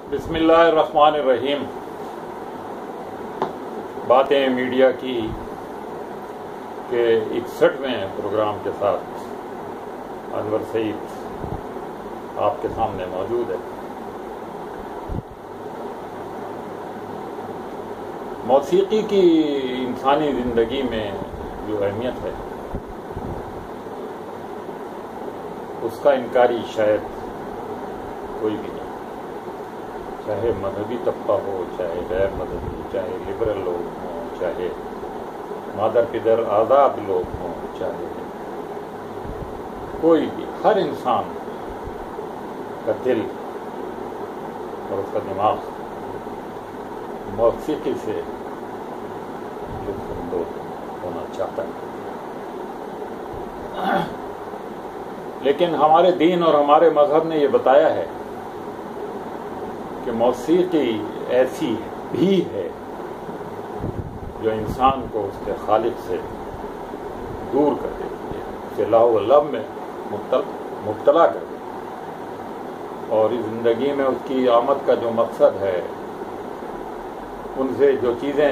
بسم اللہ الرحمن الرحیم۔ باتیں میڈیا کی کے 61ویں پروگرام کے ساتھ انور سعید آپ کے سامنے موجود ہے۔ موسیقی کی انسانی زندگی میں جو اہمیت ہے اس کا انکاری شاید کوئی بھی نہیں، چاہے مذہبی طبقہ ہو، چاہے غیر مذہبی، چاہے لبرل لوگ ہوں، چاہے مادر پدر آزاد لوگ ہوں، چاہے کوئی بھی، ہر انسان کا دل اور اس کا دماغ موسیقی سے لطف اندوز ہونا چاہتا ہے۔ لیکن ہمارے دین اور ہمارے مذہب نے یہ بتایا ہے کہ موسیقی ایسی بھی ہے جو انسان کو اس کے خالق سے دور کر دیتی ہے، اسے لاہ و لعب میں مبتلا کر دیتی ہے، اور اس زندگی میں اس کی آمد کا جو مقصد ہے، ان سے جو چیزیں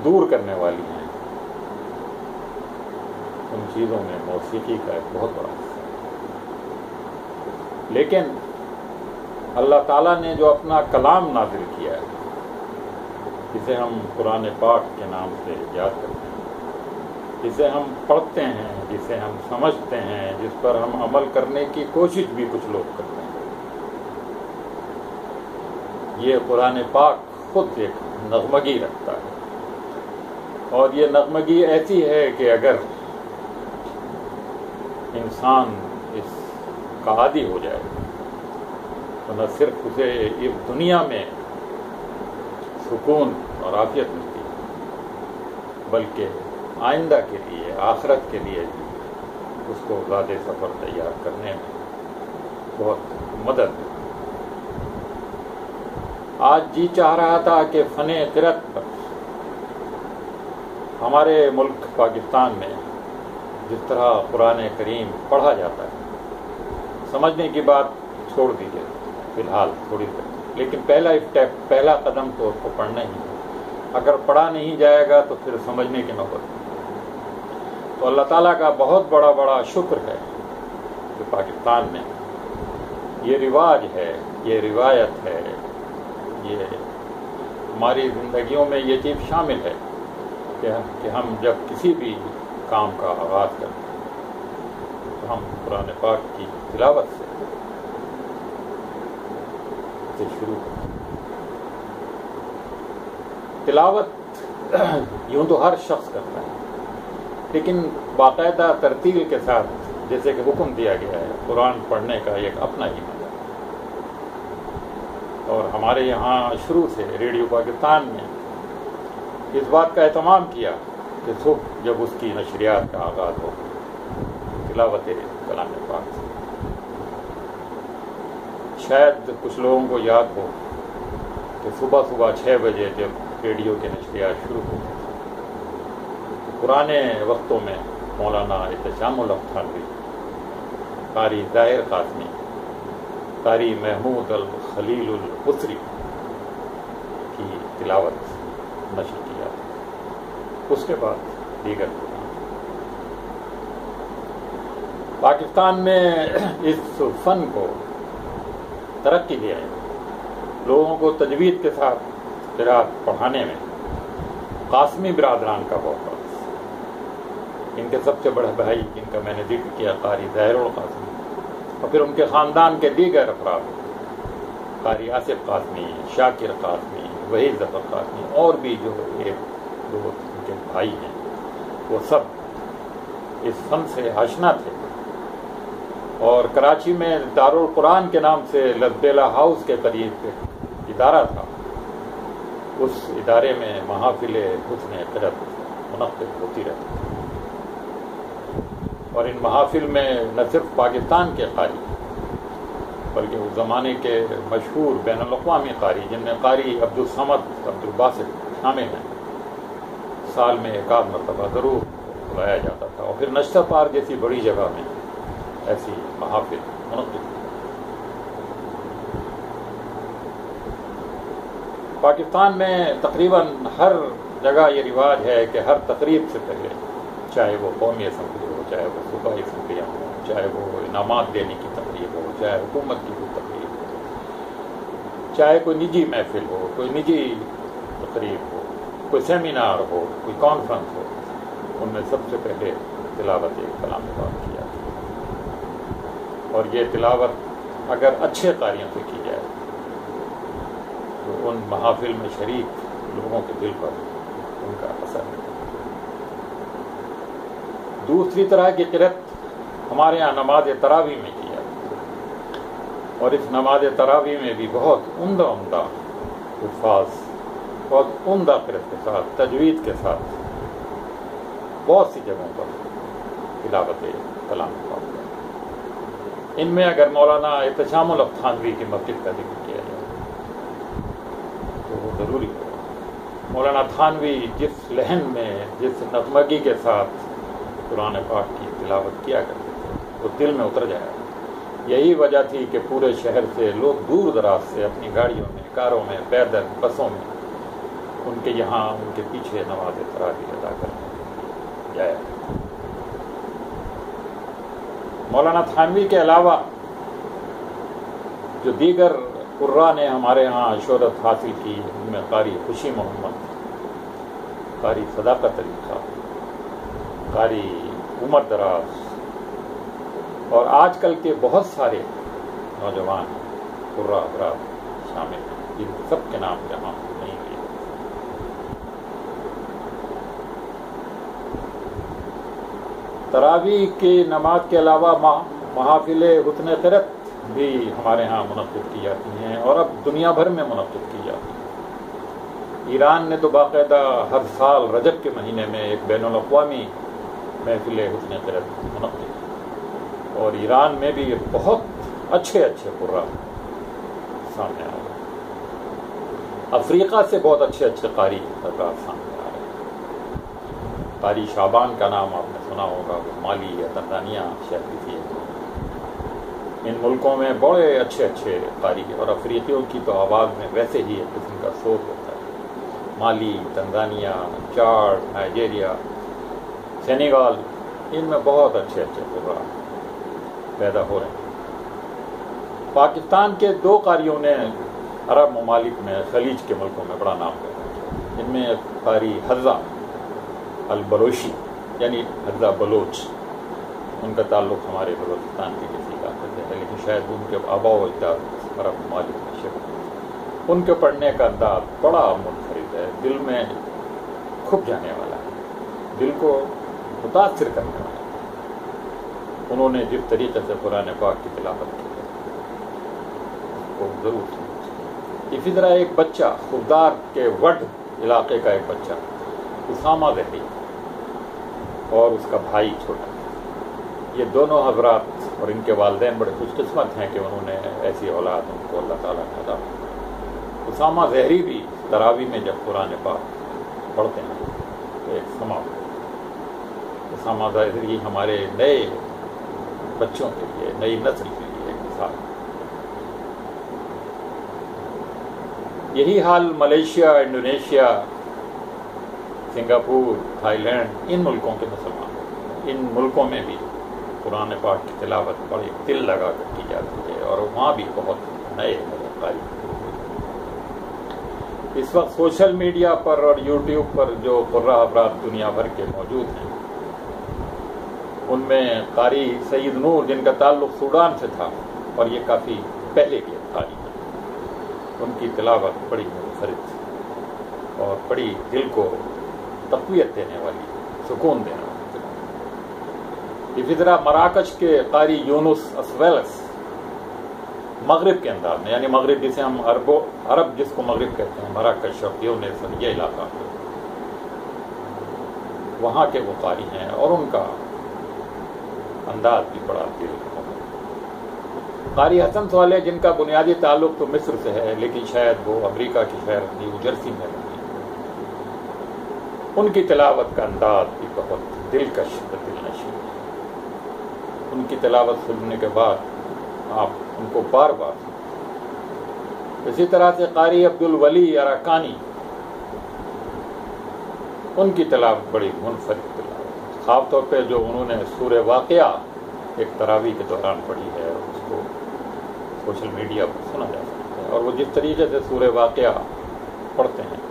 دور کرنے والی ہیں، ان چیزوں میں موسیقی کا ایک بہت بڑا حصہ ہے۔ لیکن اللہ تعالیٰ نے جو اپنا کلام نازل کیا ہے، جسے ہم قرآن پاک کے نام سے یاد کرتے ہیں، جسے ہم پڑھتے ہیں، جسے ہم سمجھتے ہیں، جس پر ہم عمل کرنے کی کوشش بھی کچھ لوگ کرتے ہیں، یہ قرآن پاک خود ایک نغمگی رکھتا ہے، اور یہ نغمگی ایسی ہے کہ اگر انسان اس کا عادی ہو جائے تو نہ صرف اسے اس دنیا میں سکون اور عافیت ملتی ہے، بلکہ آئندہ کے لیے، آخرت کے لیے بھی اس کو زیادہ سفر تیار کرنے میں بہت مدد ملتی ہے۔ آج جی چاہ رہا تھا کہ فن قرأت پر ہمارے ملک پاکستان میں جس طرح قرآن کریم پڑھا جاتا ہے، سمجھنے کی بات چھوڑ دیجیے فی الحال تھوڑی دیر، لیکن پہلا اسٹیپ، پہلا قدم تو اس کو پڑھنا ہی ہے۔ اگر پڑھا نہیں جائے گا تو پھر سمجھنے کی نوبت نہیں۔ تو اللہ تعالیٰ کا بہت بڑا شکر ہے کہ پاکستان میں یہ رواج ہے، یہ روایت ہے، یہ ہماری زندگیوں میں یہ چیز شامل ہے کہ ہم جب کسی بھی کام کا آغاز کرتے ہیں تو ہم قرآن پاک کی تلاوت سے شروع کرتے ہیں۔ تلاوت یوں تو ہر شخص کرتا ہے، لیکن باقاعدہ ترتیل کے ساتھ جیسے کہ حکم دیا گیا ہے، قرآن پڑھنے کا ایک اپنا ہی مزہ ہے۔ اور ہمارے یہاں شروع سے ریڈیو پاکستان نے اس بات کا اہتمام کیا کہ صبح جب اس کی نشریات کا آغاز ہو تلاوت کلام پاک سے۔ شاید کچھ لوگوں کو یاد ہو کہ صبح 6 بجے جب ریڈیو کے نشریات شروع ہوتے تو پرانے وقتوں میں مولانا احتشام الحق تھانوی، قاری ظاہر قاسمی، قاری محمود الخلیل البصری کی تلاوت نشر کی جاتی ہے۔ اس کے بعد دیگر پاکستان میں اس فن کو ترقی دیا ہے۔ لوگوں کو تجوید کے ساتھ قرأت پڑھانے میں قاسمی برادران کا بہت بڑا حصہ ہے۔ ان کے سب سے بڑے بھائی جن کا میں نے ذکر کیا، قاری ظاہر القاسمی، اور پھر ان کے خاندان کے دیگر افراد، قاری آصف قاسمی، شاکر قاسمی، وحید ظفر قاسمی، اور بھی جو ایک دو ان کے بھائی ہیں، وہ سب اس فن سے آشنا تھے۔ اور کراچی میں دارالقرآن کے نام سے لذبیلا ہاؤس کے قریب ایک ادارہ تھا، اس ادارے میں محافل حسن قرأت منعقد ہوتی رہتی تھی، اور ان محافل میں نہ صرف پاکستان کے قاری بلکہ اس زمانے کے مشہور بین الاقوامی قاری، جن میں قاری عبدالصمد عبدالباسط شامل ہیں، سال میں ایک آدھ مرتبہ ضرور بلایا جاتا تھا، اور پھر نشتر پار جیسی بڑی جگہ میں ایسی محافل منعقد۔ پاکستان میں تقریباً ہر جگہ یہ رواج ہے کہ ہر تقریب سے پہلے، چاہے وہ قومی اسمبلی ہو، چاہے وہ صوبائی اسمبلیاں ہوں، چاہے وہ انعامات دینے کی تقریب ہو، چاہے حکومت کی کوئی تقریب ہو، چاہے کوئی نجی محفل ہو، کوئی نجی تقریب ہو، کوئی سیمینار ہو، کوئی کانفرنس ہو، ان میں سب سے پہلے تلاوت کلام پاک کی جاتی ہے۔ اور یہ تلاوت اگر اچھے قاریوں سے کی جائے تو ان محافل میں شریک لوگوں کے دل پر ان کا اثر ہے۔ دوسری طرح کی قرأت ہمارے یہاں نماز تراویح میں کی جاتی ہے، اور اس نماز تراویح میں بھی بہت عمدہ الفاظ، بہت عمدہ قرأت کے ساتھ، تجوید کے ساتھ بہت سی جگہوں پر تلاوت کلام پاک ہے۔ ان میں اگر مولانا احتشام الحق تھانوی کی مسجد کا ذکر کیا جائے تو وہ ضروری ہے۔ مولانا تھانوی جس لحن میں، جس نغمگی کے ساتھ قرآن پاک کی تلاوت کیا کرتے تھے وہ دل میں اتر جائے۔ یہی وجہ تھی کہ پورے شہر سے لوگ دور دراز سے اپنی گاڑیوں میں، کاروں میں، پیدل، بسوں میں ان کے یہاں، ان کے پیچھے نماز تراویح ادا کرنے جائے۔ مولانا تھانوی کے علاوہ جو دیگر قراء نے ہمارے ہاں شہرت حاصل کی، ان میں قاری خوشی محمد، قاری صداقت علی صاحب، قاری عمر دراز، اور آج کل کے بہت سارے نوجوان قراء حضرات شامل ہیں جن سب کے نام یہاں نہیں لیے۔ تراویح کی نماز کے علاوہ محافل حسن قرأت بھی ہمارے ہاں منعقد کی جاتی ہیں، اور اب دنیا بھر میں منعقد کی جاتی ہیں۔ ایران نے تو باقاعدہ ہر سال رجب کے مہینے میں ایک بین الاقوامی محفل حسن قرأت منعقد کی، اور ایران میں بھی بہت اچھے قراء سامنے آ رہے ہیں۔ افریقہ سے بہت اچھے قاری حضرات سامنے آ رہے ہیں۔ قاری شعبان کا نام آپ نے سنا ہوگا، وہ مالی یا تنزانیہ شہر کی تھی۔ ان ملکوں میں بڑے اچھے قاری، اور افریقیوں کی تو آواز میں ویسے ہی ایک قسم کا صوت ہوتا ہے۔ مالی، تنزانیہ، چاڈ، نائجیریا، سینیگال، ان میں بہت اچھے قراء پیدا ہو رہے ہیں۔ پاکستان کے 2 قاریوں نے عرب ممالک میں، خلیج کے ملکوں میں بڑا نام پیدا کیا۔ ان میں قاری حضا البلوچی، یعنی حضا بلوچ، ان کا تعلق ہمارے بلوچستان کے کسی علاقے سے ہے، لیکن شاید ان کے آباء و اجداد عرب ممالک میں شفٹ۔ ان کے پڑھنے کا انداز بڑا منفرد ہے، دل میں کھپ جانے والا ہے، دل کو متاثر کرنے والا ہے۔ انہوں نے جس طریقے سے قرآن پاک کی تلاوت کی ہے اس کو ضرور سمجھیں۔ اسی طرح ایک بچہ، خوددار کے وڈ علاقے کا ایک بچہ اسامہ ظہری اور اس کا بھائی چھوٹا، یہ دونوں حضرات اور ان کے والدین بڑے خوش قسمت ہیں کہ انہوں نے ایسی اولاد ان کو اللہ تعالیٰ نے عطا کی۔ اسامہ ظہری بھی تراویح میں جب قرآن پاک پڑھتے ہیں تو ایک سما اسامہ ظہری ہمارے نئے بچوں کے لیے، نئی نسل کے لیے ایک مثال ہے۔ یہی حال Malaysia, Indonesia, Singapore, Thailand, ان ملکوں کے مسلمان، ان ملکوں میں بھی قرآن پاک کی تلاوت بڑی دل لگا کر کی جاتی ہے، اور وہاں بھی بہت نئے قاری۔ اس وقت سوشل میڈیا پر اور یوٹیوب پر جو قراء حضرات دنیا بھر کے موجود ہیں، ان میں قاری سید نور، جن کا تعلق سوڈان سے تھا اور یہ کافی پہلے کے قاری ہیں، ان کی تلاوت بڑی منفرد اور بڑی دل کو تقویت دینے والی، سکون دینے والی۔ اسی طرح مراکش کے قاری یونس اسویلس مغرب کے انداز میں، یعنی مغرب جسے ہم عرب جس کو مغرب کہتے ہیں، مراکش اور تیونس اور یہ علاقہ، وہاں کے وہ قاری ہیں، اور ان کا انداز بھی بڑا دل کا۔ قاری حسن صالح، جن کا بنیادی تعلق تو مصر سے ہے، لیکن شاید وہ امریکہ کی شہر نیو جرسی میں رہتے ہیں، ان کی تلاوت کا انداز بھی بہت دلکش و دلنشین ہے۔ ان کی تلاوت سننے کے بعد آپ ان کو بار بار اسی طرح سے قاری عبدالولی اراکانی، ان کی تلاوت بڑی منفرد تلاوت، خاص طور پہ جو انہوں نے سورہ واقعہ ایک تراویح کے دوران پڑھی ہے، اس کو سوشل میڈیا پر سنا جا سکتا ہے، اور وہ جس طریقے سے سورہ واقعہ پڑھتے ہیں